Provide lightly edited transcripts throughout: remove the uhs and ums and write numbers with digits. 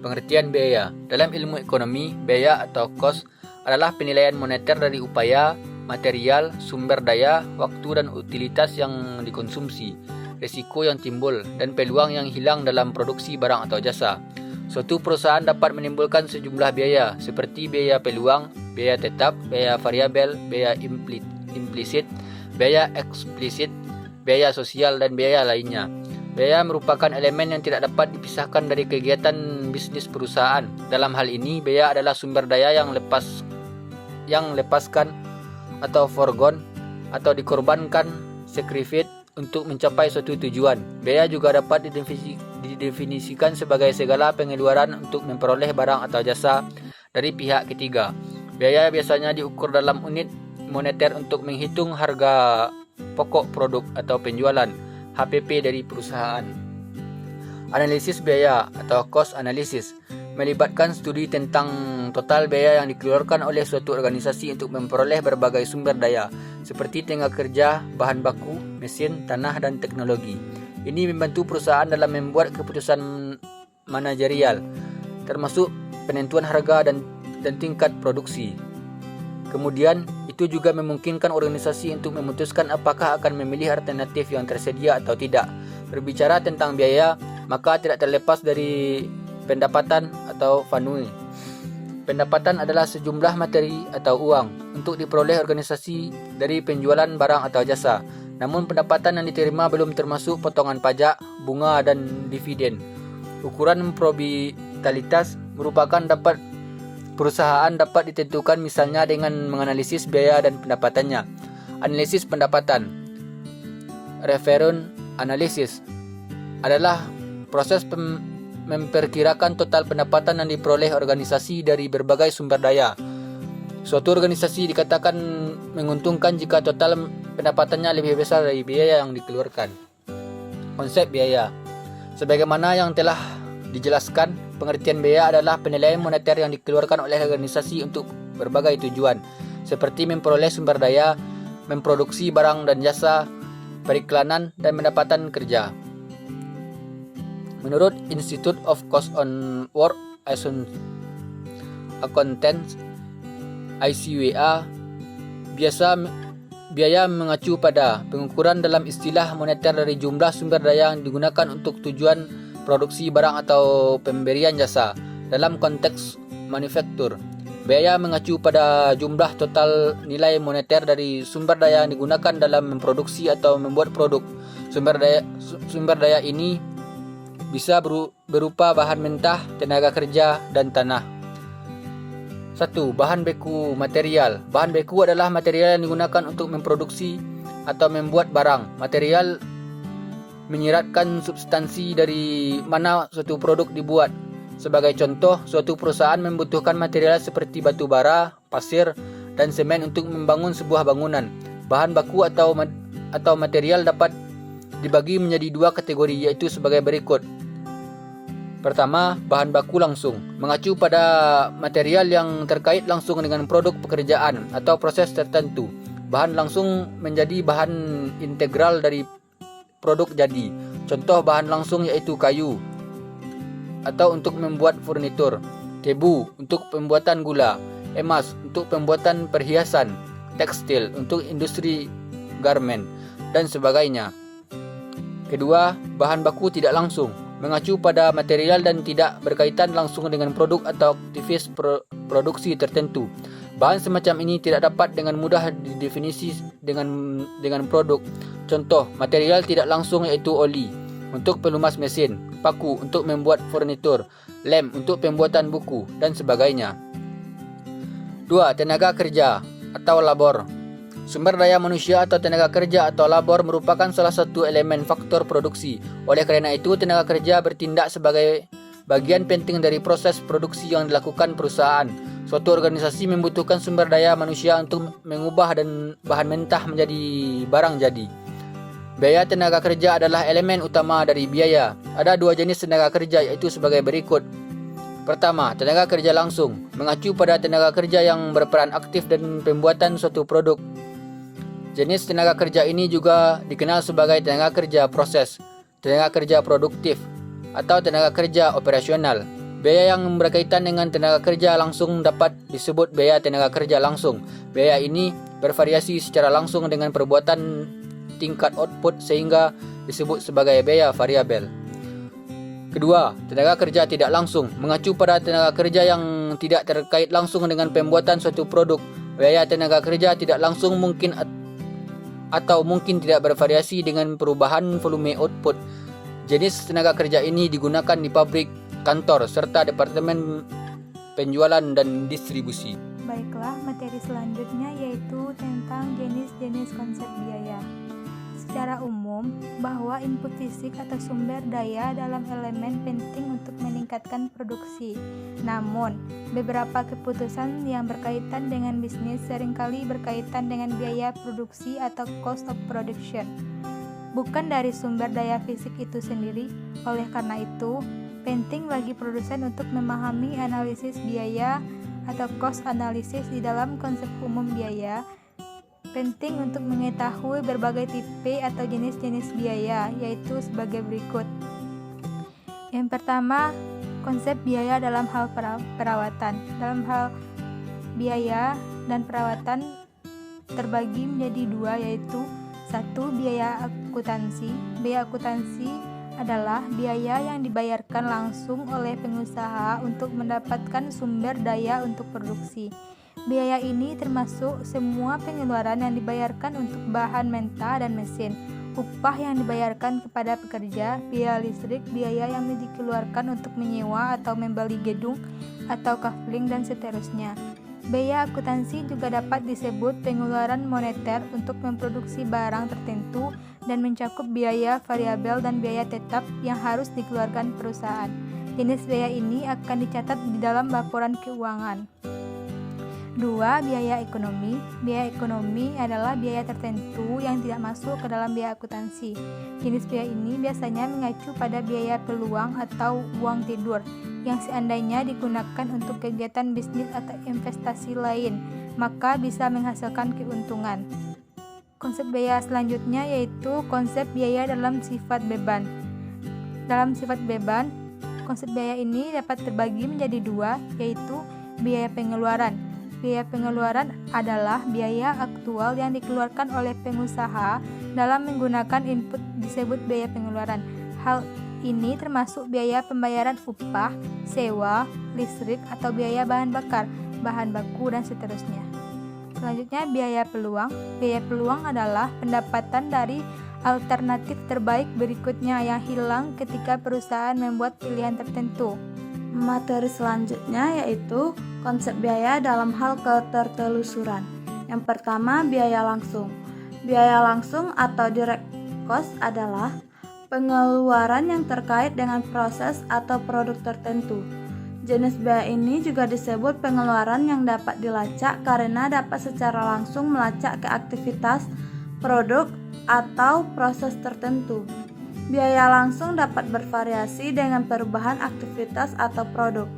Pengertian biaya. Dalam ilmu ekonomi, biaya atau cost adalah penilaian moneter dari upaya, material, sumber daya, waktu dan utilitas yang dikonsumsi, risiko yang timbul, dan peluang yang hilang dalam produksi barang atau jasa. Suatu perusahaan dapat menimbulkan sejumlah biaya seperti biaya peluang, biaya tetap, biaya variabel, biaya implisit, biaya eksplisit, biaya sosial, dan biaya lainnya. Biaya merupakan elemen yang tidak dapat dipisahkan dari kegiatan bisnis perusahaan. Dalam hal ini, biaya adalah sumber daya yang lepaskan atau foregone atau dikorbankan sacrifice untuk mencapai suatu tujuan. Biaya juga dapat didefinisikan sebagai segala pengeluaran untuk memperoleh barang atau jasa dari pihak ketiga. Biaya biasanya diukur dalam unit moneter untuk menghitung harga pokok produk atau penjualan HPP dari perusahaan. Analisis biaya atau cost analysis melibatkan studi tentang total biaya yang dikeluarkan oleh suatu organisasi untuk memperoleh berbagai sumber daya seperti tenaga kerja, bahan baku, mesin, tanah, dan teknologi. Ini membantu perusahaan dalam membuat keputusan manajerial, termasuk penentuan harga dan tingkat produksi. Kemudian, itu juga memungkinkan organisasi untuk memutuskan apakah akan memilih alternatif yang tersedia atau tidak. Berbicara tentang biaya, maka tidak terlepas dari pendapatan atau funui. Pendapatan adalah sejumlah materi atau uang untuk diperoleh organisasi dari penjualan barang atau jasa. Namun pendapatan yang diterima belum termasuk potongan pajak, bunga, dan dividen. Ukuran probabilitas merupakan perusahaan dapat ditentukan misalnya dengan menganalisis biaya dan pendapatannya. Analisis pendapatan, reference analysis, adalah proses memperkirakan total pendapatan yang diperoleh organisasi dari berbagai sumber daya. Suatu organisasi dikatakan menguntungkan jika total pendapatannya lebih besar dari biaya yang dikeluarkan. Konsep biaya. Sebagaimana yang telah dijelaskan, pengertian biaya adalah penilaian moneter yang dikeluarkan oleh organisasi untuk berbagai tujuan, seperti memperoleh sumber daya, memproduksi barang dan jasa, periklanan, dan pendapatan kerja. Menurut Institute of Cost on Work Accountants ICWA, biaya mengacu pada pengukuran dalam istilah moneter dari jumlah sumber daya yang digunakan untuk tujuan produksi barang atau pemberian jasa. Dalam konteks manufaktur, biaya mengacu pada jumlah total nilai moneter dari sumber daya yang digunakan dalam memproduksi atau membuat produk. Sumber daya ini bisa berupa bahan mentah, tenaga kerja, dan tanah. 1. Bahan beku material. Bahan beku adalah material yang digunakan untuk memproduksi atau membuat barang. Material menyiratkan substansi dari mana suatu produk dibuat. Sebagai contoh, suatu perusahaan membutuhkan material seperti batu bara, pasir, dan semen untuk membangun sebuah bangunan. Bahan baku atau material dapat dibagi menjadi dua kategori, yaitu sebagai berikut. Pertama, bahan baku langsung, mengacu pada material yang terkait langsung dengan produk pekerjaan atau proses tertentu. Bahan langsung menjadi bahan integral dari produk jadi. Contoh bahan langsung yaitu kayu atau untuk membuat furnitur, tebu untuk pembuatan gula, emas untuk pembuatan perhiasan, tekstil untuk industri garment, dan sebagainya. Kedua, bahan baku tidak langsung, mengacu pada material dan tidak berkaitan langsung dengan produk atau aktivitas produksi tertentu. Bahan semacam ini tidak dapat dengan mudah didefinisi dengan produk. Contoh, material tidak langsung yaitu oli untuk pelumas mesin, paku untuk membuat furnitur, lem untuk pembuatan buku, dan sebagainya. 2. Tenaga kerja atau labor. Sumber daya manusia atau tenaga kerja atau labor merupakan salah satu elemen faktor produksi. Oleh kerana itu, tenaga kerja bertindak sebagai bagian penting dari proses produksi yang dilakukan perusahaan. Suatu organisasi membutuhkan sumber daya manusia untuk mengubah dan bahan mentah menjadi barang jadi. Biaya tenaga kerja adalah elemen utama dari biaya. Ada dua jenis tenaga kerja, yaitu sebagai berikut. Pertama, tenaga kerja langsung, mengacu pada tenaga kerja yang berperan aktif dalam pembuatan suatu produk. Jenis tenaga kerja ini juga dikenal sebagai tenaga kerja proses, tenaga kerja produktif, atau tenaga kerja operasional. Biaya yang berkaitan dengan tenaga kerja langsung dapat disebut biaya tenaga kerja langsung. Biaya ini bervariasi secara langsung dengan perbuatan tingkat output sehingga disebut sebagai biaya variabel. Kedua, tenaga kerja tidak langsung. Mengacu pada tenaga kerja yang tidak terkait langsung dengan pembuatan suatu produk, biaya tenaga kerja tidak langsung mungkin atau mungkin tidak bervariasi dengan perubahan volume output. Jenis tenaga kerja ini digunakan di pabrik, kantor, serta departemen penjualan dan distribusi. Baiklah, materi selanjutnya yaitu tentang jenis-jenis konsep biaya. Secara umum, bahwa input fisik atau sumber daya dalam elemen penting untuk meningkatkan produksi. Namun, beberapa keputusan yang berkaitan dengan bisnis seringkali berkaitan dengan biaya produksi atau cost of production, bukan dari sumber daya fisik itu sendiri. Oleh karena itu, penting bagi produsen untuk memahami analisis biaya atau cost analysis di dalam konsep umum biaya. Penting untuk mengetahui berbagai tipe atau jenis-jenis biaya, yaitu sebagai berikut. Yang pertama, konsep biaya dalam hal perawatan. Dalam hal biaya dan perawatan terbagi menjadi dua, yaitu satu, biaya akuntansi. Biaya akuntansi adalah biaya yang dibayarkan langsung oleh pengusaha untuk mendapatkan sumber daya untuk produksi. Biaya ini termasuk semua pengeluaran yang dibayarkan untuk bahan mentah dan mesin, upah yang dibayarkan kepada pekerja, biaya listrik, biaya yang dikeluarkan untuk menyewa atau membeli gedung atau kafling, dan seterusnya. Biaya akuntansi juga dapat disebut pengeluaran moneter untuk memproduksi barang tertentu dan mencakup biaya variabel dan biaya tetap yang harus dikeluarkan perusahaan. Jenis biaya ini akan dicatat di dalam laporan keuangan. 2. Biaya ekonomi. Biaya ekonomi adalah biaya tertentu yang tidak masuk ke dalam biaya akuntansi. Jenis biaya ini biasanya mengacu pada biaya peluang atau uang tidur yang seandainya digunakan untuk kegiatan bisnis atau investasi lain, maka bisa menghasilkan keuntungan. Konsep biaya selanjutnya yaitu konsep biaya dalam sifat beban. Dalam sifat beban, konsep biaya ini dapat terbagi menjadi dua, yaitu biaya pengeluaran. Biaya pengeluaran adalah biaya aktual yang dikeluarkan oleh pengusaha dalam menggunakan input disebut biaya pengeluaran. Hal ini termasuk biaya pembayaran upah, sewa, listrik, atau biaya bahan bakar, bahan baku, dan seterusnya. Selanjutnya, biaya peluang. Biaya peluang adalah pendapatan dari alternatif terbaik berikutnya yang hilang ketika perusahaan membuat pilihan tertentu. Materi selanjutnya yaitu konsep biaya dalam hal ketertelusuran. Yang pertama, biaya langsung. Biaya langsung atau direct cost adalah pengeluaran yang terkait dengan proses atau produk tertentu. Jenis biaya ini juga disebut pengeluaran yang dapat dilacak karena dapat secara langsung melacak ke aktivitas, produk, atau proses tertentu. Biaya langsung dapat bervariasi dengan perubahan aktivitas atau produk.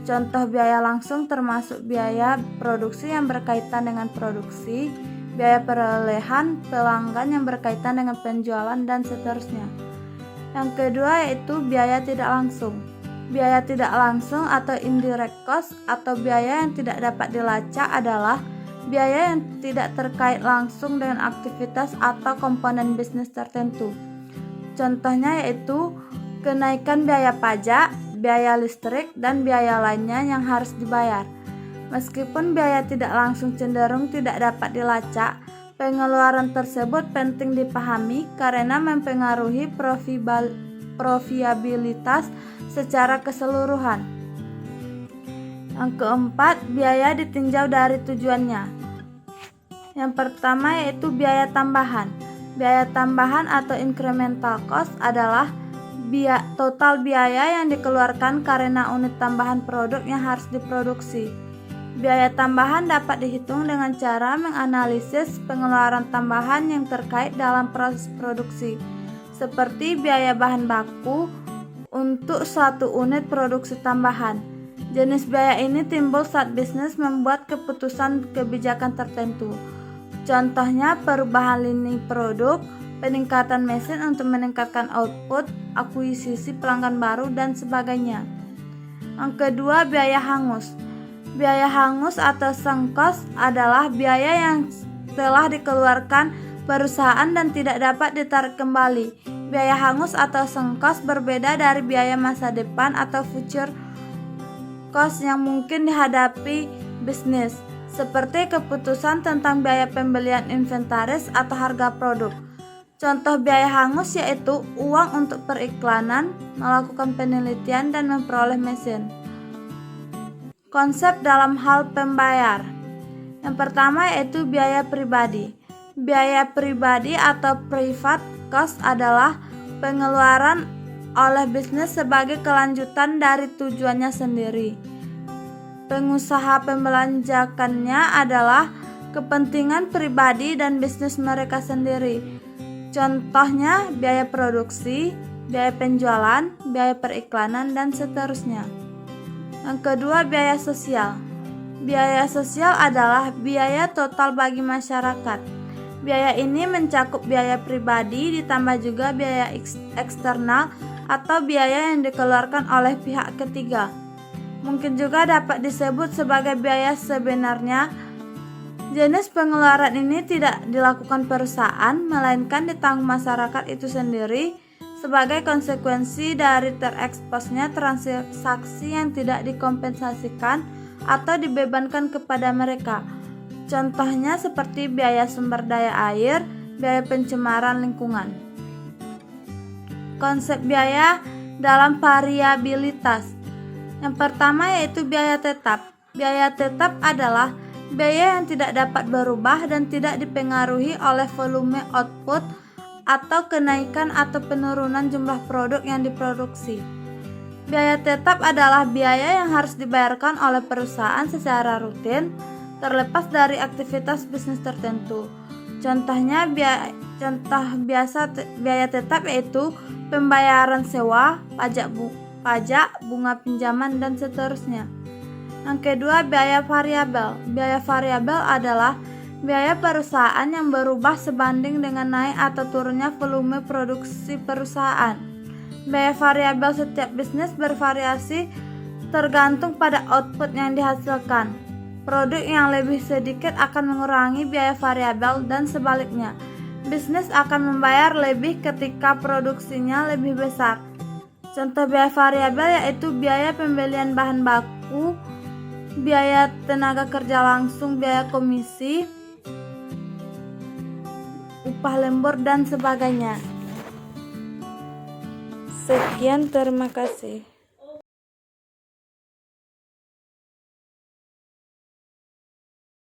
Contoh biaya langsung termasuk biaya produksi yang berkaitan dengan produksi, biaya perolehan pelanggan yang berkaitan dengan penjualan, dan seterusnya. Yang kedua yaitu biaya tidak langsung. Biaya tidak langsung atau indirect cost atau biaya yang tidak dapat dilacak adalah biaya yang tidak terkait langsung dengan aktivitas atau komponen bisnis tertentu. Contohnya yaitu kenaikan biaya pajak, biaya listrik, dan biaya lainnya yang harus dibayar. Meskipun biaya tidak langsung cenderung tidak dapat dilacak, pengeluaran tersebut penting dipahami karena mempengaruhi profitabilitas secara keseluruhan. Yang keempat, biaya ditinjau dari tujuannya. Yang pertama yaitu biaya tambahan. Biaya tambahan atau incremental cost adalah total biaya yang dikeluarkan karena unit tambahan produk yang harus diproduksi. Biaya tambahan dapat dihitung dengan cara menganalisis pengeluaran tambahan yang terkait dalam proses produksi, seperti biaya bahan baku untuk suatu unit produksi tambahan. Jenis biaya ini timbul saat bisnis membuat keputusan kebijakan tertentu. Contohnya perubahan lini produk, peningkatan mesin untuk meningkatkan output, akuisisi pelanggan baru, dan sebagainya. Yang kedua, biaya hangus. Biaya hangus atau sunk cost adalah biaya yang telah dikeluarkan perusahaan dan tidak dapat ditarik kembali. Biaya hangus atau sunk cost berbeda dari biaya masa depan atau future cost yang mungkin dihadapi bisnis, seperti keputusan tentang biaya pembelian inventaris atau harga produk. Contoh biaya hangus yaitu uang untuk periklanan, melakukan penelitian, dan memperoleh mesin. Konsep dalam hal pembayar. Yang pertama yaitu biaya pribadi. Biaya pribadi atau private cost adalah pengeluaran oleh bisnis sebagai kelanjutan dari tujuannya sendiri. Pengusaha membelanjakannya adalah kepentingan pribadi dan bisnis mereka sendiri. Contohnya biaya produksi, biaya penjualan, biaya periklanan, dan seterusnya. Yang kedua, biaya sosial. Biaya sosial adalah biaya total bagi masyarakat. Biaya ini mencakup biaya pribadi ditambah juga biaya eksternal atau biaya yang dikeluarkan oleh pihak ketiga. Mungkin juga dapat disebut sebagai biaya sebenarnya. Jenis pengeluaran ini tidak dilakukan perusahaan, melainkan ditanggung masyarakat itu sendiri sebagai konsekuensi dari tereksposnya transaksi yang tidak dikompensasikan atau dibebankan kepada mereka. Contohnya seperti biaya sumber daya air, biaya pencemaran lingkungan. Konsep biaya dalam variabilitas. Yang pertama yaitu biaya tetap. Biaya tetap adalah biaya yang tidak dapat berubah dan tidak dipengaruhi oleh volume output atau kenaikan atau penurunan jumlah produk yang diproduksi. Biaya tetap adalah biaya yang harus dibayarkan oleh perusahaan secara rutin, terlepas dari aktivitas bisnis tertentu. Contohnya biaya tetap yaitu pembayaran sewa, pajak, bunga pinjaman, dan seterusnya. Yang kedua, biaya variabel. Biaya variabel adalah biaya perusahaan yang berubah sebanding dengan naik atau turunnya volume produksi perusahaan. Biaya variabel setiap bisnis bervariasi tergantung pada output yang dihasilkan. Produk yang lebih sedikit akan mengurangi biaya variabel dan sebaliknya. Bisnis akan membayar lebih ketika produksinya lebih besar. Contoh biaya variabel yaitu biaya pembelian bahan baku, biaya tenaga kerja langsung, biaya komisi, upah lembur, dan sebagainya. Sekian, terima kasih.